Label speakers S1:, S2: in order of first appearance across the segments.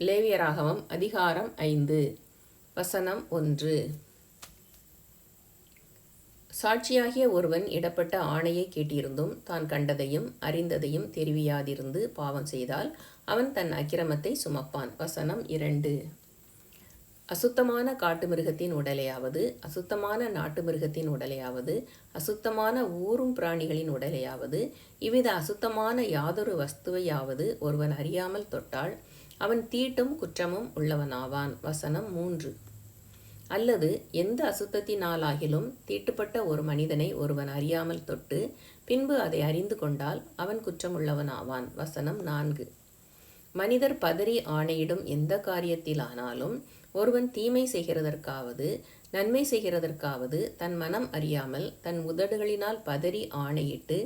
S1: லேவியராகமம் அதிகாரம் 5 வசனம் 1. சாட்சியாகிய ஒருவன் இடப்பட்ட ஆணையை கேட்டிருந்தும் தான் கண்டதையும் அறிந்ததையும் தெரிவியாதிருந்து பாவம் செய்தால் அவன் தன் அக்கிரமத்தை சுமப்பான். வசனம் 2. அசுத்தமான காட்டு மிருகத்தின் உடலையாவது அசுத்தமான நாட்டு மிருகத்தின் உடலையாவது அசுத்தமான ஊரும் பிராணிகளின் உடலையாவது இவ்வித அசுத்தமான யாதொரு வஸ்துவையாவது ஒருவன் அறியாமல் தொட்டால் அவன் தீட்டும் குற்றமும் உள்ளவனாவான். வசனம் 3. அல்லது எந்த அசுத்தத்தினாலாகிலும் தீட்டுப்பட்ட ஒரு மனிதனை ஒருவன் அறியாமல் தொட்டு பின்பு அதை அறிந்து கொண்டால் அவன் குற்றமுள்ளவனாவான். வசனம் 4. மனிதர் பதறி ஆணையிடும் எந்த காரியத்திலானாலும் ஒருவன் தீமை செய்கிறதற்காவது நன்மை செய்கிறதற்காவது தன் மனம் அறியாமல் தன் உதடுகளினால் பதறி ஆணையிட்டு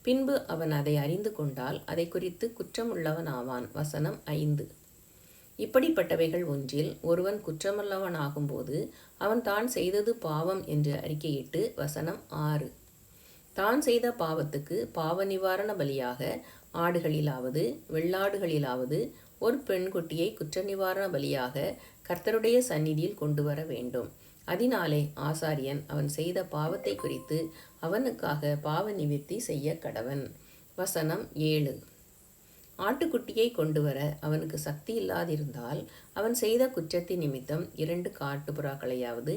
S1: பின்பு அவன் அதை அறிந்து கொண்டால் அதை குறித்து குற்றமுள்ளவனாவான். வசனம் 5. இப்படிப்பட்டவைகள் ஒன்றில் ஒருவன் குற்றமுள்ளவனாகும்போது அவன் தான் செய்தது பாவம் என்று அறிக்கையிட்டு வசனம் 6. தான் செய்த பாவத்துக்கு பாவ நிவாரண பலியாக ஆடுகளிலாவது வெள்ளாடுகளிலாவது ஒரு பெண்குட்டியை குற்ற நிவாரண பலியாக கர்த்தருடைய சந்நிதியில் கொண்டு வர வேண்டும். அதனாலே ஆசாரியன் அவன் செய்த பாவத்தை குறித்து அவனுக்காக பாவ நிவிர்த்தி செய்ய கடவன். வசனம் 7. ஆட்டுக்குட்டியை கொண்டு வர அவனுக்கு சக்தி இல்லாதிருந்தால் அவன் செய்த குற்றத்தின் நிமித்தம் 2 காட்டுப்புறாக்களையாவது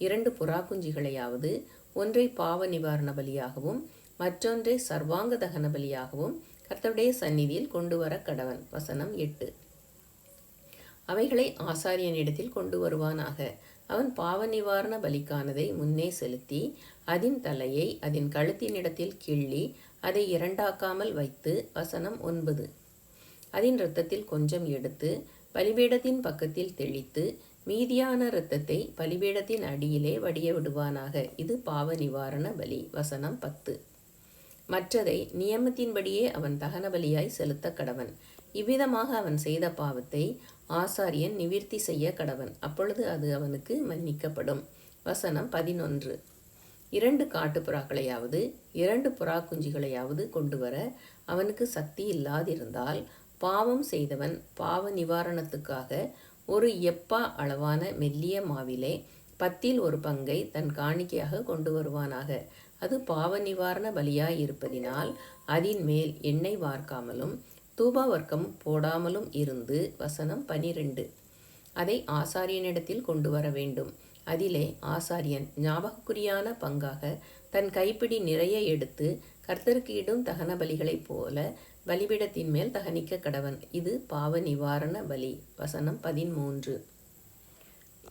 S1: 2 புறா குஞ்சுகளையாவது ஒன்றை பாவ நிவாரண பலியாகவும் மற்றொன்றை சர்வாங்க தகன பலியாகவும் கர்த்தருடைய சந்நிதியில் கொண்டு வர கடவன். வசனம் 8. அவைகளை ஆசாரியனிடத்தில் கொண்டு வருவானாக. அவன் பாவ நிவாரண பலிக்கானதை முன்னே செலுத்தி அதன் தலையை அதன் கழுத்தினிடத்தில் கிள்ளி அதை இரண்டாக்காமல் வைத்து வசனம் 9. அதன் இரத்தத்தில் கொஞ்சம் எடுத்து பலிபீடத்தின் பக்கத்தில் தெளித்து மீதியான இரத்தத்தை பலிபீடத்தின் அடியிலே வடிய விடுவானாக. இது பாவ நிவாரண பலி. வசனம் 10. மற்றதை நியமத்தின்படியே அவன் தகன பலியாய் செலுத்த கடவன். இவ்விதமாக அவன் செய்த பாவத்தை ஆசாரியன் நிவிர்த்தி செய்ய கடவன். அப்பொழுது அது அவனுக்கு மன்னிக்கப்படும். வசனம் 11. 2 காட்டுப்புறாக்களையாவது 2 புறா குஞ்சுகளையாவது கொண்டு வர அவனுக்கு சக்தி இல்லாதிருந்தால் பாவம் செய்தவன் பாவ நிவாரணத்துக்காக ஒரு எப்பா அளவான மெல்லிய மாவிலே 10ல் ஒரு பங்கை தன் காணிக்கையாக கொண்டு வருவானாக. அது பாவ நிவாரண பலியாயிருப்பதினால் அதன் மேல் எண்ணெய் வார்க்காமலும் தூபவர்க்கம் போடாமலும் இருந்து வசனம் 12. அதை ஆசாரியனிடத்தில் கொண்டு வர வேண்டும். அதிலே ஆசாரியன் ஞாபகக்குறியான பங்காக தன் கைப்பிடி நிறைய எடுத்து கர்த்தருக்கு இடும் தகன பலிகளைப் போல பலிபீடத்தின் மேல் தகனிக்க கடவன். இது பாவ நிவாரண பலி. வசனம் 13.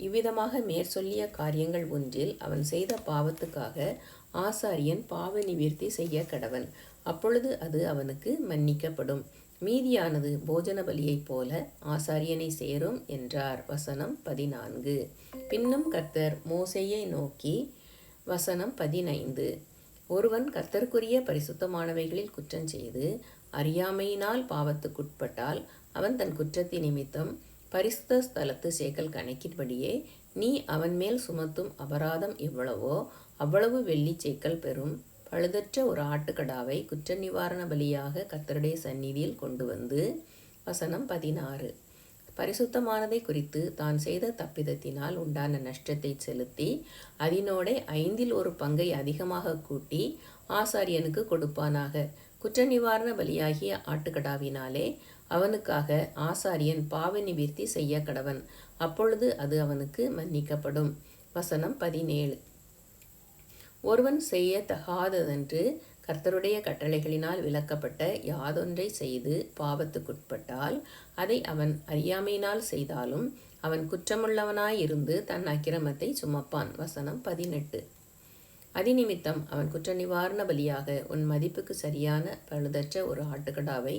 S1: இவ்விதமாக மேற்சொல்லிய காரியங்கள் ஒன்றில் அவன் செய்த பாவத்துக்காக ஆசாரியன் பாவ நிவிர்த்தி செய்ய கடவன். அப்பொழுது அது அவனுக்கு மன்னிக்கப்படும். மீதியானது போஜன பலியைப் போல ஆசாரியனை சேரும் என்றார். வசனம் 14. பின்னும் கர்த்தர் மோசேயை நோக்கி வசனம் 15. ஒருவன் கர்த்தருக்குரிய பரிசுத்தமானவைகளில் குற்றம் செய்து அறியாமையினால் பாவத்துக்குட்பட்டால் அவன் தன் குற்றத்தின் நிமித்தம் பரிசுத்த ஸ்தலத்து சேக்கல் கணக்கின்படியே நீ அவன் மேல் சுமத்தும் அபராதம் எவ்வளவோ அவ்வளவு வெள்ளி சேக்கல் பெறும் பழுதற்ற ஒரு ஆட்டுக்கடாவை குற்ற நிவாரண பலியாக கர்த்தருடைய சந்நிதியில் கொண்டு வந்து வசனம் 16. பரிசுத்தமானதை குறித்து தான் செய்த தப்பிதத்தினால் உண்டான நஷ்டத்தை செலுத்தி அதனோட 5ல் ஒரு பங்கை அதிகமாக கூட்டி ஆசாரியனுக்கு கொடுப்பானாக. குற்ற நிவாரண பலியாகிய ஆட்டுக்கடாவினாலே அவனுக்காக ஆசாரியன் பாவ நிவிர்த்தி செய்ய கடவன். அப்பொழுது அது அவனுக்கு மன்னிக்கப்படும். வசனம் 17. ஒருவன் செய்ய தகாததென்று கர்த்தருடைய கட்டளைகளினால் விலக்கப்பட்ட யாதொன்றை செய்து பாவத்துக்குட்பட்டால் அதை அவன் அறியாமையினால் செய்தாலும் அவன் குற்றமுள்ளவனாயிருந்து தன் அக்கிரமத்தை சுமப்பான். வசனம் 18. அதிநிமித்தம் அவன் குற்ற நிவாரண பலியாக உன் மதிப்புக்கு சரியான பழுதற்ற ஒரு ஆட்டுக்கடாவை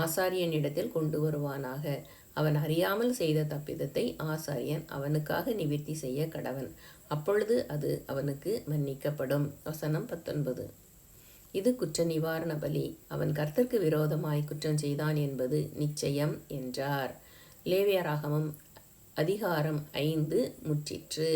S1: ஆசாரியனிடத்தில் கொண்டு வருவானாக. அவன் அறியாமல் செய்த தப்பிதத்தை ஆசாரியன் அவனுக்காக நிவிர்த்தி செய்ய கடவன். அப்பொழுது அது அவனுக்கு மன்னிக்கப்படும். வசனம் 19. இது குற்ற நிவாரண பலி. அவன் கர்த்தருக்கு விரோதமாய் குற்றம் செய்தான் என்பது நிச்சயம் என்றார். லேவியராகமம் அதிகாரம் 5 முற்றிற்று.